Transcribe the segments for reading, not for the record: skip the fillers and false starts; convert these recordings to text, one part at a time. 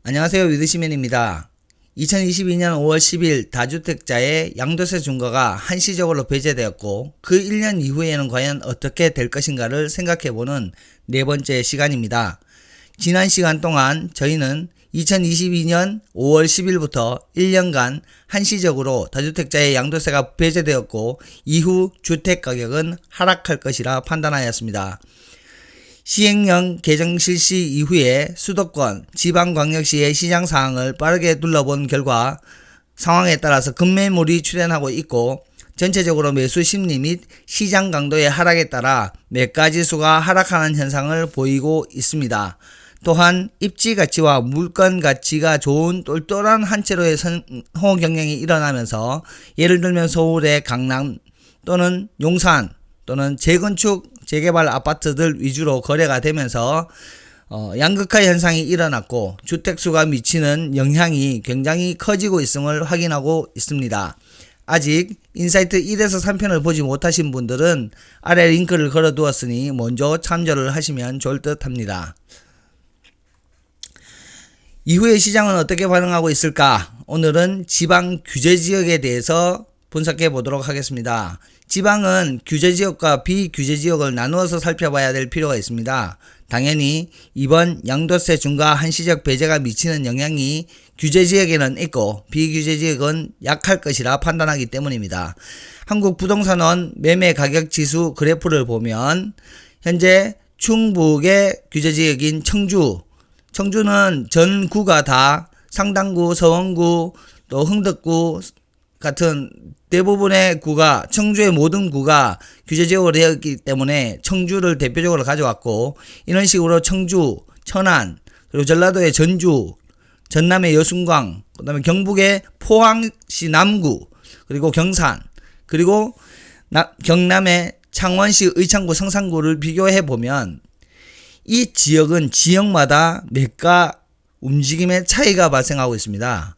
안녕하세요. 위드시맨입니다. 2022년 5월 10일 다주택자의 양도세 중과가 한시적으로 배제되었고 그 1년 이후에는 과연 어떻게 될 것인가를 생각해보는 네 번째 시간입니다. 지난 시간 동안 저희는 2022년 5월 10일부터 1년간 한시적으로 다주택자의 양도세가 배제되었고 이후 주택가격은 하락할 것이라 판단하였습니다. 시행령 개정 실시 이후에 수도권, 지방광역시의 시장 상황을 빠르게 둘러본 결과 상황에 따라서 급매물이 출현하고 있고 전체적으로 매수 심리 및 시장 강도의 하락에 따라 매가지수가 하락하는 현상을 보이고 있습니다. 또한 입지 가치와 물건 가치가 좋은 똘똘한 한 채로의 선호 경향이 일어나면서 예를 들면 서울의 강남 또는 용산 또는 재건축 재개발 아파트들 위주로 거래가 되면서 양극화 현상이 일어났고 주택수가 미치는 영향이 굉장히 커지고 있음을 확인하고 있습니다. 아직 인사이트 1에서 3편을 보지 못하신 분들은 아래 링크를 걸어 두었으니 먼저 참조를 하시면 좋을 듯 합니다. 이후에 시장은 어떻게 반응하고 있을까? 오늘은 지방 규제지역에 대해서 분석해 보도록 하겠습니다. 지방은 규제지역과 비규제지역을 나누어서 살펴봐야 될 필요가 있습니다. 당연히 이번 양도세 중과 한시적 배제가 미치는 영향이 규제지역에는 있고 비규제지역은 약할 것이라 판단하기 때문입니다. 한국부동산원 매매가격지수 그래프를 보면 현재 충북의 규제지역인 청주는 전 구가 다 상당구, 서원구, 또 흥덕구 같은 대부분의 구가, 청주의 모든 구가 규제지역으로 되었기 때문에 청주를 대표적으로 가져왔고 이런 식으로 청주, 천안, 그리고 전라도의 전주, 전남의 여순강, 그 다음에 경북의 포항시 남구, 그리고 경산, 그리고 경남의 창원시 의창구, 성산구를 비교해 보면 이 지역은 지역마다 매가 움직임의 차이가 발생하고 있습니다.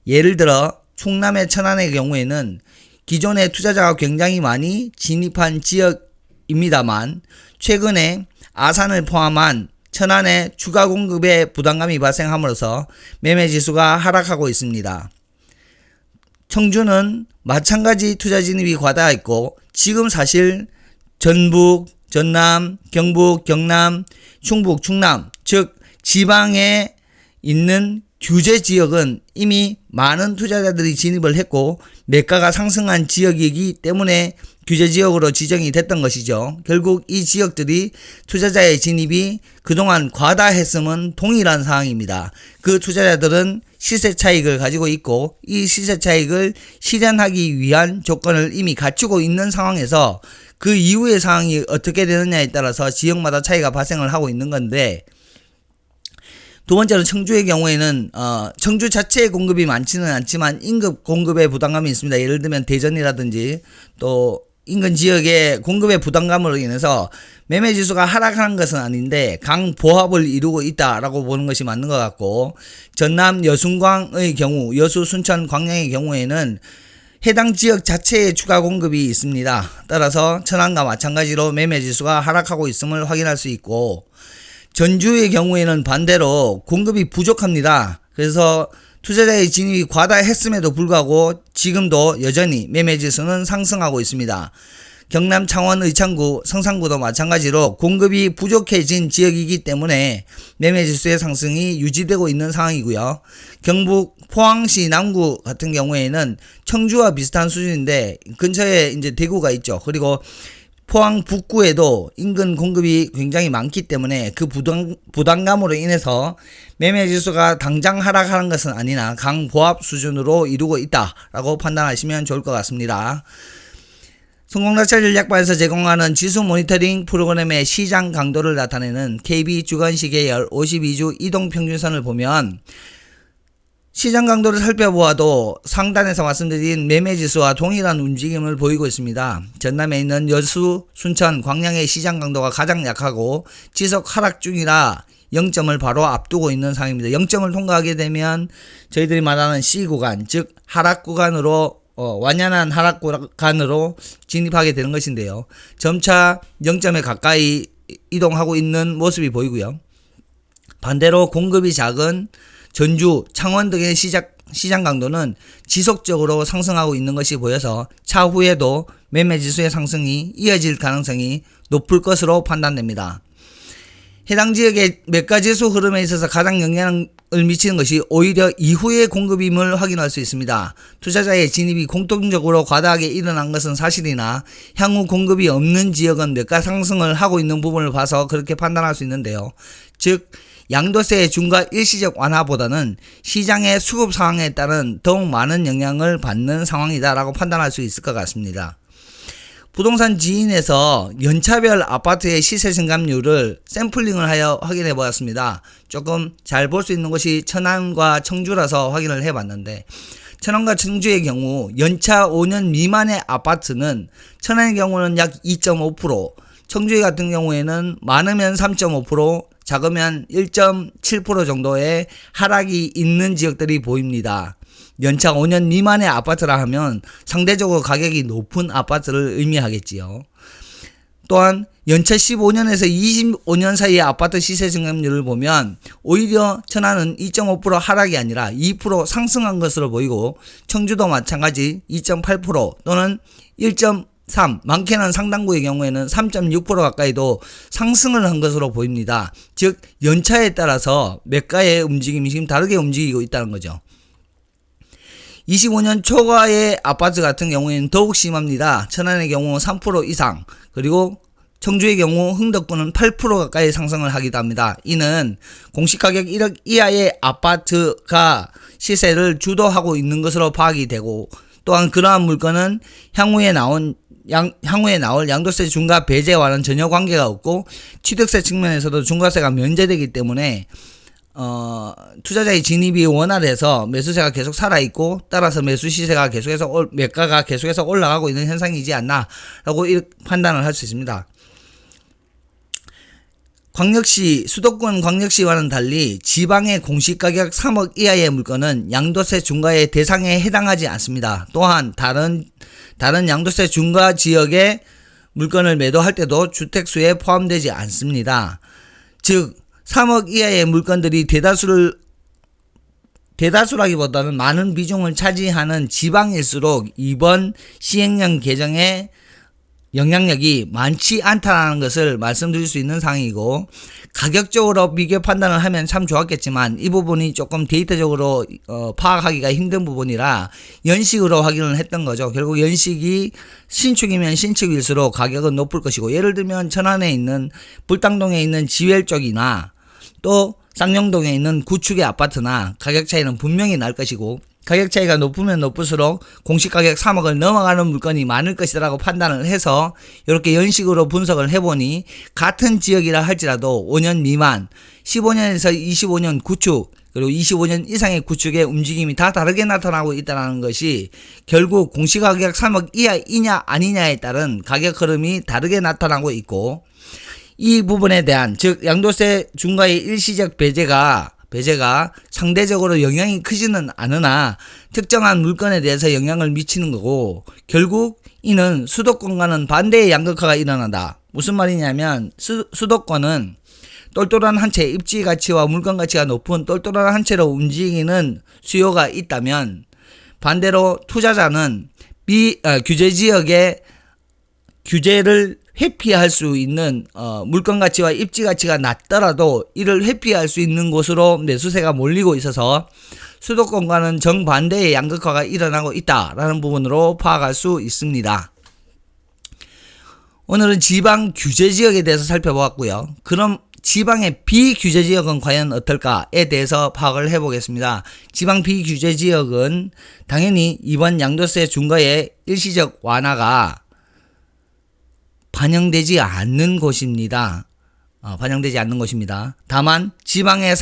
예를 들어 충남의 천안의 경우에는 기존의 투자자가 굉장히 많이 진입한 지역입니다만 최근에 아산을 포함한 천안의 추가 공급에 부담감이 발생함으로써 매매지수가 하락하고 있습니다. 청주는 마찬가지 투자 진입이 과다했고 지금 사실 전북, 전남, 경북, 경남, 충북, 충남 즉 지방에 있는 규제 지역은 이미 많은 투자자들이 진입을 했고 매가가 상승한 지역이기 때문에 규제 지역으로 지정이 됐던 것이죠. 결국 이 지역들이 투자자의 진입이 그동안 과다했음은 동일한 상황입니다. 그 투자자들은 시세 차익을 가지고 있고 이 시세 차익을 실현하기 위한 조건을 이미 갖추고 있는 상황에서 그 이후의 상황이 어떻게 되느냐에 따라서 지역마다 차이가 발생을 하고 있는 건데 두 번째로 청주의 경우에는 청주 자체의 공급이 많지는 않지만 인근 공급에 부담감이 있습니다. 예를 들면 대전이라든지 또 인근 지역의 공급의 부담감으로 인해서 매매지수가 하락하는 것은 아닌데 강보합을 이루고 있다라고 보는 것이 맞는 것 같고 전남 여순광의 경우 여수 순천 광양의 경우에는 해당 지역 자체의 추가 공급이 있습니다. 따라서 천안과 마찬가지로 매매지수가 하락하고 있음을 확인할 수 있고 전주의 경우에는 반대로 공급이 부족합니다. 그래서 투자자의 진입이 과다했음에도 불구하고 지금도 여전히 매매지수는 상승하고 있습니다. 경남 창원 의창구 성산구도 마찬가지로 공급이 부족해진 지역이기 때문에 매매지수의 상승이 유지되고 있는 상황이고요. 경북 포항시 남구 같은 경우에는 청주와 비슷한 수준인데 근처에 이제 대구가 있죠. 그리고 포항 북구에도 인근 공급이 굉장히 많기 때문에 그 부담감으로 인해서 매매지수가 당장 하락하는 것은 아니나 강보합 수준으로 이루고 있다라고 판단하시면 좋을 것 같습니다. 성공낙찰 전략반에서 제공하는 지수 모니터링 프로그램의 시장 강도를 나타내는 KB 주간시 계열 52주 이동평균선을 보면 시장 강도를 살펴보아도 상단에서 말씀드린 매매지수와 동일한 움직임을 보이고 있습니다. 전남에 있는 여수, 순천, 광양의 시장 강도가 가장 약하고 지속 하락 중이라 0점을 바로 앞두고 있는 상황입니다. 0점을 통과하게 되면 저희들이 말하는 C구간, 즉 하락 구간으로 완연한 하락 구간으로 진입하게 되는 것인데요. 점차 0점에 가까이 이동하고 있는 모습이 보이고요. 반대로 공급이 작은 전주, 창원 등의 시장 강도는 지속적으로 상승하고 있는 것이 보여서 차후에도 매매지수의 상승이 이어질 가능성이 높을 것으로 판단됩니다. 해당 지역의 매가지수 흐름에 있어서 가장 영향을 미치는 것이 오히려 이후의 공급임을 확인할 수 있습니다. 투자자의 진입이 공통적으로 과다하게 일어난 것은 사실이나 향후 공급이 없는 지역은 매가 상승을 하고 있는 부분을 봐서 그렇게 판단할 수 있는데요. 즉 양도세의 중과 일시적 완화보다는 시장의 수급 상황에 따른 더욱 많은 영향을 받는 상황이다라고 판단할 수 있을 것 같습니다. 부동산 지인에서 연차별 아파트의 시세 증감률을 샘플링을 하여 확인해 보았습니다. 조금 잘 볼 수 있는 곳이 천안과 청주라서 확인을 해 봤는데, 천안과 청주의 경우 연차 5년 미만의 아파트는 천안의 경우는 약 2.5%, 청주 같은 경우에는 많으면 3.5%, 작으면 1.7% 정도의 하락이 있는 지역들이 보입니다. 연차 5년 미만의 아파트라 하면 상대적으로 가격이 높은 아파트를 의미하겠지요. 또한 연차 15년에서 25년 사이의 아파트 시세 증감률을 보면 오히려 천안은 2.5% 하락이 아니라 2% 상승한 것으로 보이고, 청주도 마찬가지 2.8% 또는 1.3, 많게는 상당구의 경우에는 3.6% 가까이도 상승을 한 것으로 보입니다. 즉 연차에 따라서 매가의 움직임이 지금 다르게 움직이고 있다는 거죠. 25년 초과의 아파트 같은 경우에는 더욱 심합니다. 천안의 경우 3% 이상, 그리고 청주의 경우 흥덕구는 8% 가까이 상승을 하기도 합니다. 이는 공시가격 1억 이하의 아파트가 시세를 주도하고 있는 것으로 파악이 되고, 또한 그러한 물건은 향후에 나올 양도세 중과 배제와는 전혀 관계가 없고, 취득세 측면에서도 중과세가 면제되기 때문에 투자자의 진입이 원활해서 매수세가 계속 살아있고, 따라서 매수 시세가 계속해서 매가가 계속해서 올라가고 있는 현상이지 않나 라고 판단을 할 수 있습니다. 광역시, 수도권 광역시와는 달리 지방의 공시가격 3억 이하의 물건은 양도세 중과의 대상에 해당하지 않습니다. 또한 다른 양도세 중과 지역의 물건을 매도할 때도 주택수에 포함되지 않습니다. 즉 3억 이하의 물건들이 대다수라기보다는 많은 비중을 차지하는 지방일수록 이번 시행령 개정의 영향력이 많지 않다는 것을 말씀드릴 수 있는 상황이고, 가격적으로 비교 판단을 하면 참 좋았겠지만 이 부분이 조금 데이터적으로 파악하기가 힘든 부분이라 연식으로 확인을 했던 거죠. 결국 연식이 신축이면 신축일수록 가격은 높을 것이고, 예를 들면 천안에 있는 불당동에 있는 지웰 쪽이나 또 쌍용동에 있는 구축의 아파트나 가격 차이는 분명히 날 것이고, 가격 차이가 높으면 높을수록 공시가격 3억을 넘어가는 물건이 많을 것이라고 판단을 해서 이렇게 연식으로 분석을 해보니, 같은 지역이라 할지라도 5년 미만, 15년에서 25년 구축, 그리고 25년 이상의 구축의 움직임이 다 다르게 나타나고 있다는 것이 결국 공시가격 3억 이하이냐 아니냐에 따른 가격 흐름이 다르게 나타나고 있고, 이 부분에 대한, 즉 양도세 중과의 일시적 배제가 상대적으로 영향이 크지는 않으나 특정한 물건에 대해서 영향을 미치는 거고, 결국 이는 수도권과는 반대의 양극화가 일어난다. 무슨 말이냐면 수도권은 똘똘한 한 채, 입지 가치와 물건 가치가 높은 똘똘한 한 채로 움직이는 수요가 있다면, 반대로 투자자는 규제 지역의 규제를 회피할 수 있는 물건 가치와 입지 가치가 낮더라도 이를 회피할 수 있는 곳으로 매수세가 몰리고 있어서 수도권과는 정반대의 양극화가 일어나고 있다라는 부분으로 파악할 수 있습니다. 오늘은 지방 규제 지역에 대해서 살펴보았고요. 그럼 지방의 비규제 지역은 과연 어떨까에 대해서 파악을 해보겠습니다. 지방 비규제 지역은 당연히 이번 양도세 중과의 일시적 완화가 반영되지 않는 곳입니다. 반영되지 않는 곳입니다. 다만 지방의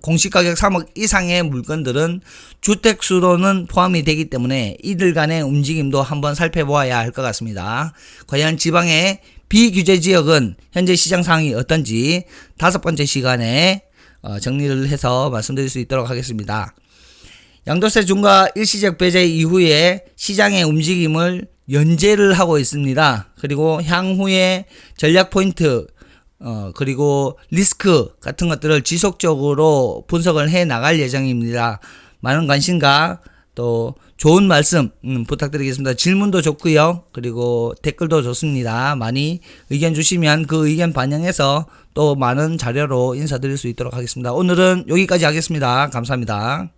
공시가격 3억 이상의 물건들은 주택수로는 포함이 되기 때문에 이들 간의 움직임도 한번 살펴보아야 할 것 같습니다. 과연 지방의 비규제 지역은 현재 시장 상황이 어떤지 5번째 시간에 정리를 해서 말씀드릴 수 있도록 하겠습니다. 양도세 중과 일시적 배제 이후에 시장의 움직임을 연재를 하고 있습니다. 그리고 향후에 전략 포인트, 그리고 리스크 같은 것들을 지속적으로 분석을 해 나갈 예정입니다. 많은 관심과 또 좋은 말씀 부탁드리겠습니다. 질문도 좋고요. 그리고 댓글도 좋습니다. 많이 의견 주시면 그 의견 반영해서 또 많은 자료로 인사드릴 수 있도록 하겠습니다. 오늘은 여기까지 하겠습니다. 감사합니다.